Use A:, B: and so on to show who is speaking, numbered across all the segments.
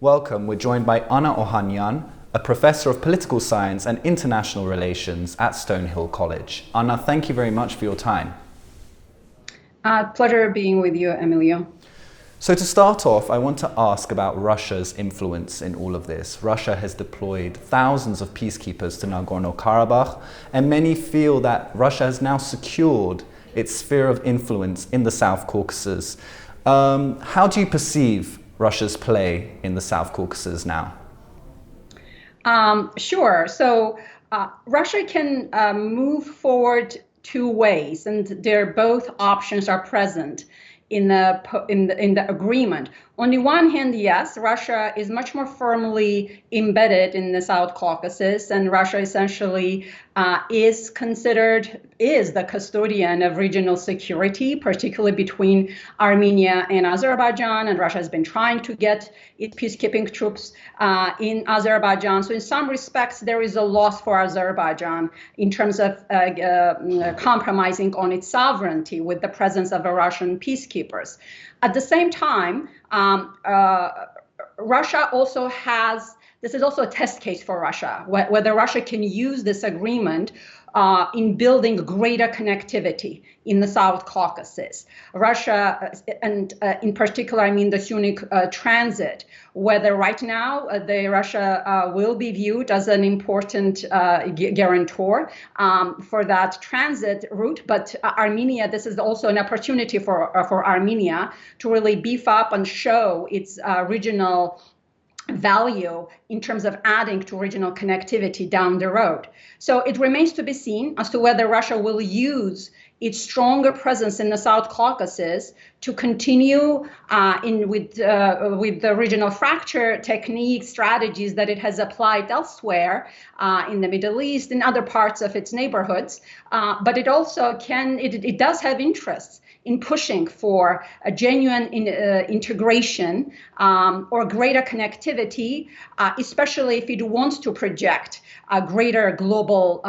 A: Welcome. We're joined by Ohanyan, a professor of political science and international relations at Stonehill College. Anna, thank you very much for your time.
B: Pleasure being with you, Emilio.
A: So to start off, I want to ask about Russia's influence in all of this. Russia has deployed thousands of peacekeepers to Nagorno-Karabakh, and many feel that Russia has now secured its sphere of influence in the South Caucasus. How do you perceive Russia's play in the South Caucasus now?
B: Sure. So Russia can move forward two ways, and both options are present in the agreement. On the one hand, yes, Russia is much more firmly embedded in the South Caucasus, and Russia essentially is the custodian of regional security, particularly between Armenia and Azerbaijan, and Russia has been trying to get its peacekeeping troops in Azerbaijan. So in some respects, there is a loss for Azerbaijan in terms of compromising on its sovereignty with the presence of Russian peacekeepers. At the same time, Russia also this is also a test case for Russia, whether Russia can use this agreement in building greater connectivity in the South Caucasus. Russia, and in particular, I mean the scenic transit, whether right now Russia will be viewed as an important guarantor for that transit route, but Armenia, this is also an opportunity for Armenia to really beef up and show its regional value in terms of adding to regional connectivity down the road. So it remains to be seen as to whether Russia will use its stronger presence in the South Caucasus to continue with the regional fracture technique strategies that it has applied elsewhere in the Middle East, in other parts of its neighborhoods. But it also it does have interests in pushing for a genuine integration or greater connectivity, especially if it wants to project a greater global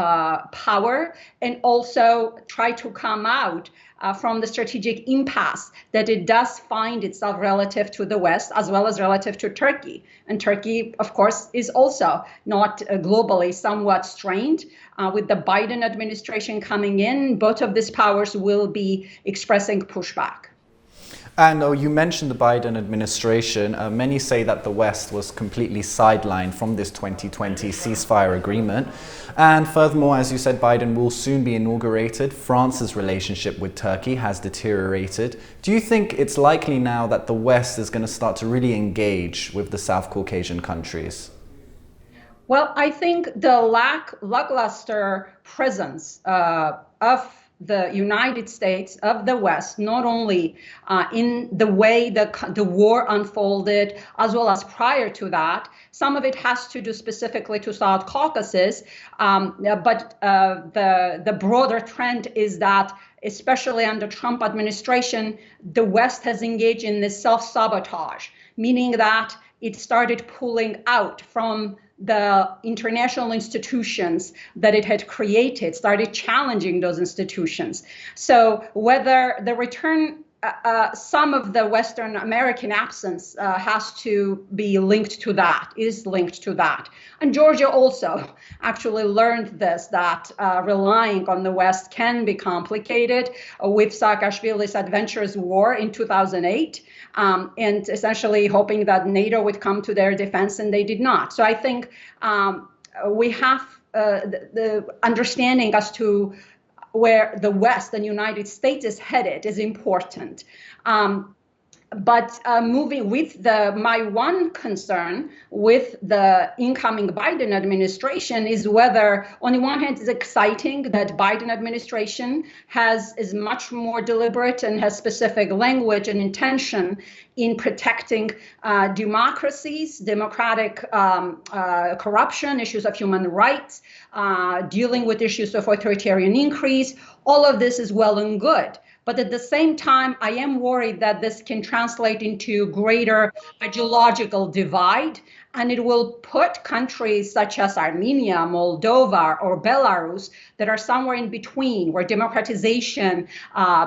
B: power and also try to come out from the strategic impasse that it does find itself relative to the West as well as relative to Turkey. And Turkey, of course, is also not globally somewhat strained. With the Biden administration coming in, both of these powers will be expressing pushback.
A: And you mentioned the Biden administration. Many say that the West was completely sidelined from this 2020 ceasefire agreement. And furthermore, as you said, Biden will soon be inaugurated. France's relationship with Turkey has deteriorated. Do you think it's likely now that the West is going to start to really engage with the South Caucasian countries?
B: Well, I think the lackluster presence of the United States, of the West, not only in the way the war unfolded, as well as prior to that. Some of it has to do specifically to South Caucasus, but the broader trend is that, especially under Trump administration, the West has engaged in this self-sabotage, meaning that it started pulling out from the international institutions that it had created, started challenging those institutions. So whether the return, some of the Western American absence has to be linked to that, is linked to that. And Georgia also actually learned this, that relying on the West can be complicated with Saakashvili's adventurous war in 2008. And essentially hoping that NATO would come to their defense, and they did not. So I think we have the understanding as to where the West and United States is headed is important. But moving with my one concern with the incoming Biden administration is whether, on the one hand, it's exciting that Biden administration is much more deliberate and has specific language and intention in protecting democracies, democratic corruption, issues of human rights, dealing with issues of authoritarian increase. All of this is well and good. But at the same time, I am worried that this can translate into greater ideological divide, and it will put countries such as Armenia, Moldova, or Belarus that are somewhere in between, where democratization,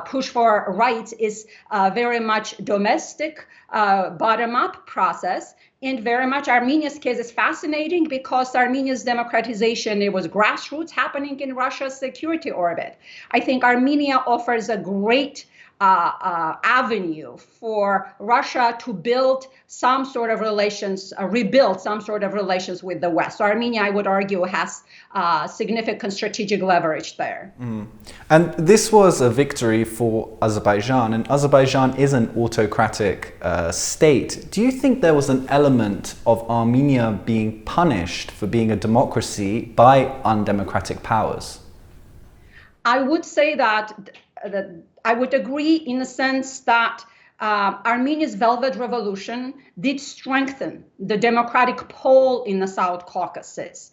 B: push for rights is very much domestic, bottom-up process, And very much Armenia's case is fascinating because Armenia's democratization, it was grassroots happening in Russia's security orbit. I think Armenia offers a great avenue for Russia to build some sort of relations, rebuild some sort of relations with the West. So Armenia, I would argue, has significant strategic leverage there.
A: And this was a victory for Azerbaijan, and Azerbaijan is an autocratic state. Do you think there was an element of Armenia being punished for being a democracy by undemocratic powers?
B: I would say that I would agree in the sense that Armenia's Velvet Revolution did strengthen the democratic pole in the South Caucasus.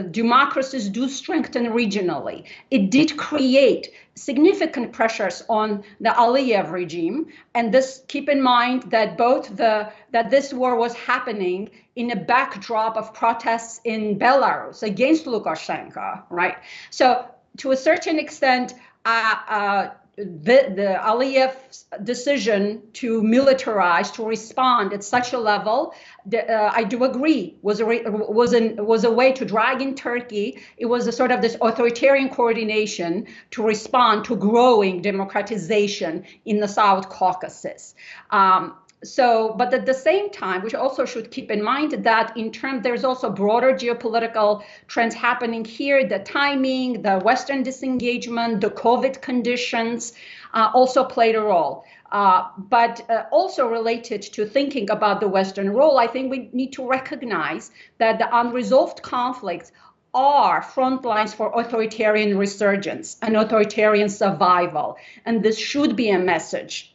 B: Democracies do strengthen regionally. It did create significant pressures on the Aliyev regime, and this, keep in mind that that this war was happening in a backdrop of protests in Belarus against Lukashenko, right? So to a certain extent, the Aliyev's decision to militarize, to respond at such a level, I do agree, was a way to drag in Turkey. It was a sort of this authoritarian coordination to respond to growing democratization in the South Caucasus. But at the same time, we also should keep in mind that there's also broader geopolitical trends happening here. The timing, the Western disengagement, the COVID conditions also played a role. But also related to thinking about the Western role, I think we need to recognize that the unresolved conflicts are front lines for authoritarian resurgence and authoritarian survival. And this should be a message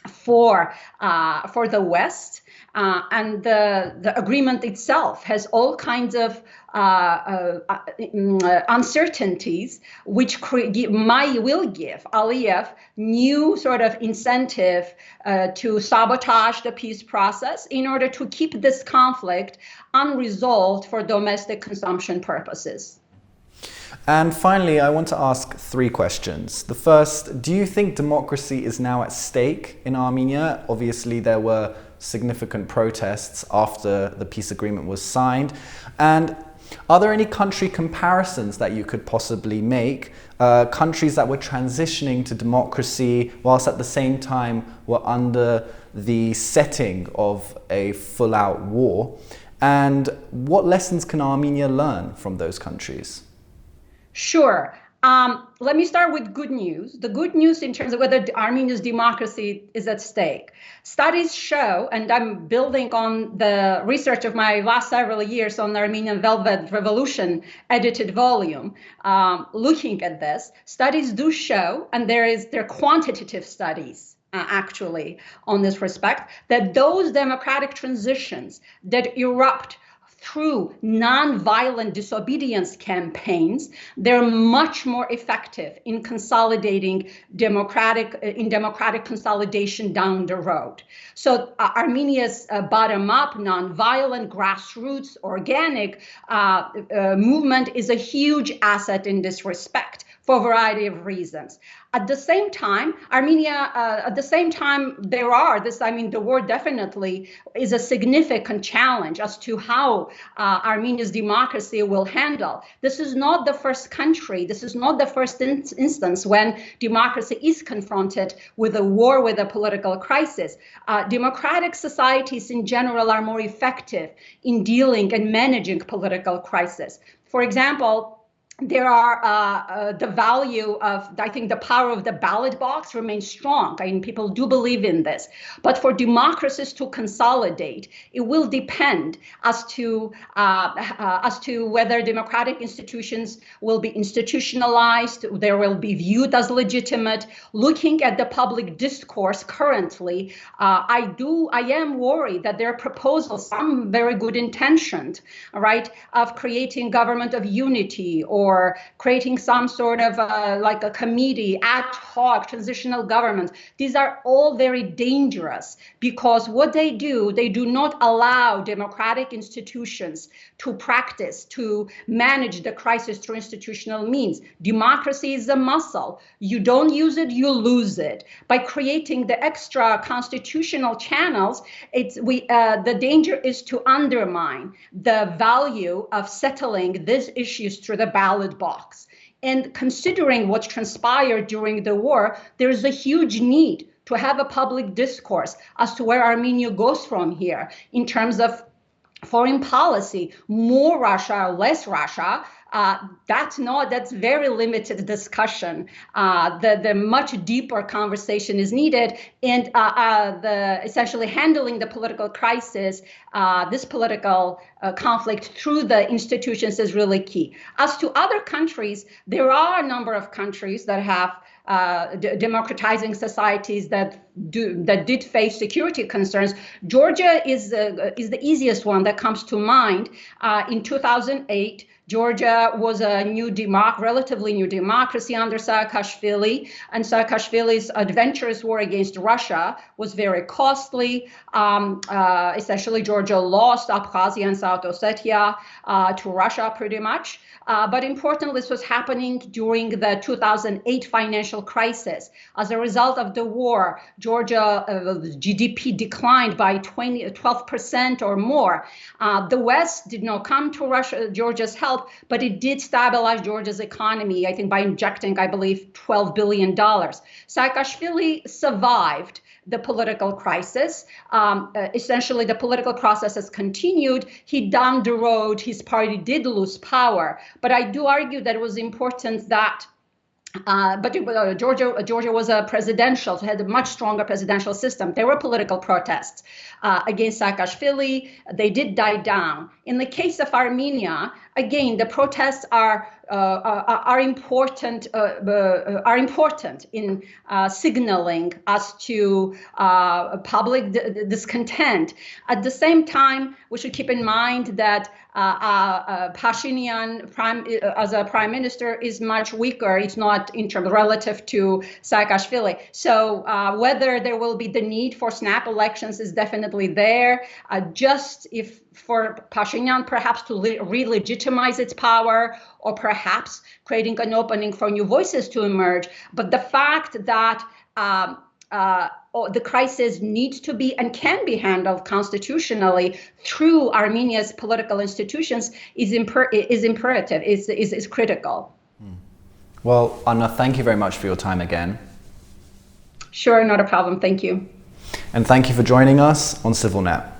B: for the West, and the agreement itself has all kinds of uncertainties, which will give Aliyev new sort of incentive to sabotage the peace process in order to keep this conflict unresolved for domestic consumption purposes.
A: And finally, I want to ask 3 questions. The first, do you think democracy is now at stake in Armenia? Obviously, there were significant protests after the peace agreement was signed. And are there any country comparisons that you could possibly make? Countries that were transitioning to democracy whilst at the same time were under the setting of a full-out war? And what lessons can Armenia learn from those countries?
B: Sure. Let me start with good news. The good news in terms of whether Armenia's democracy is at stake. Studies show, and I'm building on the research of my last several years on the Armenian Velvet Revolution edited volume, looking at this, studies do show, and there are quantitative studies actually on this respect, that those democratic transitions that erupt through non-violent disobedience campaigns, they're much more effective in consolidating democratic consolidation down the road. So Armenia's bottom-up, non-violent, grassroots, organic movement is a huge asset in this respect for a variety of reasons. At the same time, Armenia, the war definitely is a significant challenge as to how Armenia's democracy will handle. This is not the first country, this is not the first instance when democracy is confronted with a war, with a political crisis. Democratic societies in general are more effective in dealing and managing political crisis. For example, there are the value of, I think the power of the ballot box remains strong. I mean, people do believe in this. But for democracies to consolidate, it will depend as to whether democratic institutions will be institutionalized, they will be viewed as legitimate. Looking at the public discourse currently, I am worried that there are proposals, some very good intentioned, right, of creating government of unity or or creating some sort of like a committee, ad hoc, transitional government. These are all very dangerous because what they do not allow democratic institutions to practice, to manage the crisis through institutional means. Democracy is a muscle. You don't use it, you lose it. By creating the extra constitutional channels, the danger is to undermine the value of settling these issues through the ballot box. And considering what transpired during the war, there is a huge need to have a public discourse as to where Armenia goes from here in terms of foreign policy, more Russia, less Russia. That's very limited discussion. The much deeper conversation is needed, and essentially handling the political crisis, this political conflict through the institutions is really key. As to other countries, there are a number of countries that have democratizing societies that did face security concerns. Georgia is the easiest one that comes to mind. In 2008, Georgia was a relatively new democracy under Saakashvili, and Saakashvili's adventurous war against Russia was very costly. Essentially, Georgia lost Abkhazia and South Ossetia to Russia pretty much. But importantly, this was happening during the 2008 financial crisis. As a result of the war, Georgia GDP declined by 12% or more. The West did not come to Georgia's help, but it did stabilize Georgia's economy, I think, by injecting, I believe, $12 billion. Saakashvili survived the political crisis. Essentially, the political process has continued. Down the road, his party did lose power. But I do argue that it was important that Georgia was a presidential, so had a much stronger presidential system. There were political protests against Saakashvili. They did die down. In the case of Armenia, again, the protests are important in signaling as to public discontent. At the same time, we should keep in mind that Pashinyan, as a prime minister, is much weaker. It's not in terms relative to Saakashvili. So whether there will be the need for snap elections is definitely there. Just if for Pashinyan perhaps to re-legitimize its power, or perhaps creating an opening for new voices to emerge. But the fact that the crisis needs to be and can be handled constitutionally through Armenia's political institutions is imperative, is critical.
A: Well, Anna, thank you very much for your time again.
B: Sure, not a problem. Thank you.
A: And thank you for joining us on CivilNet.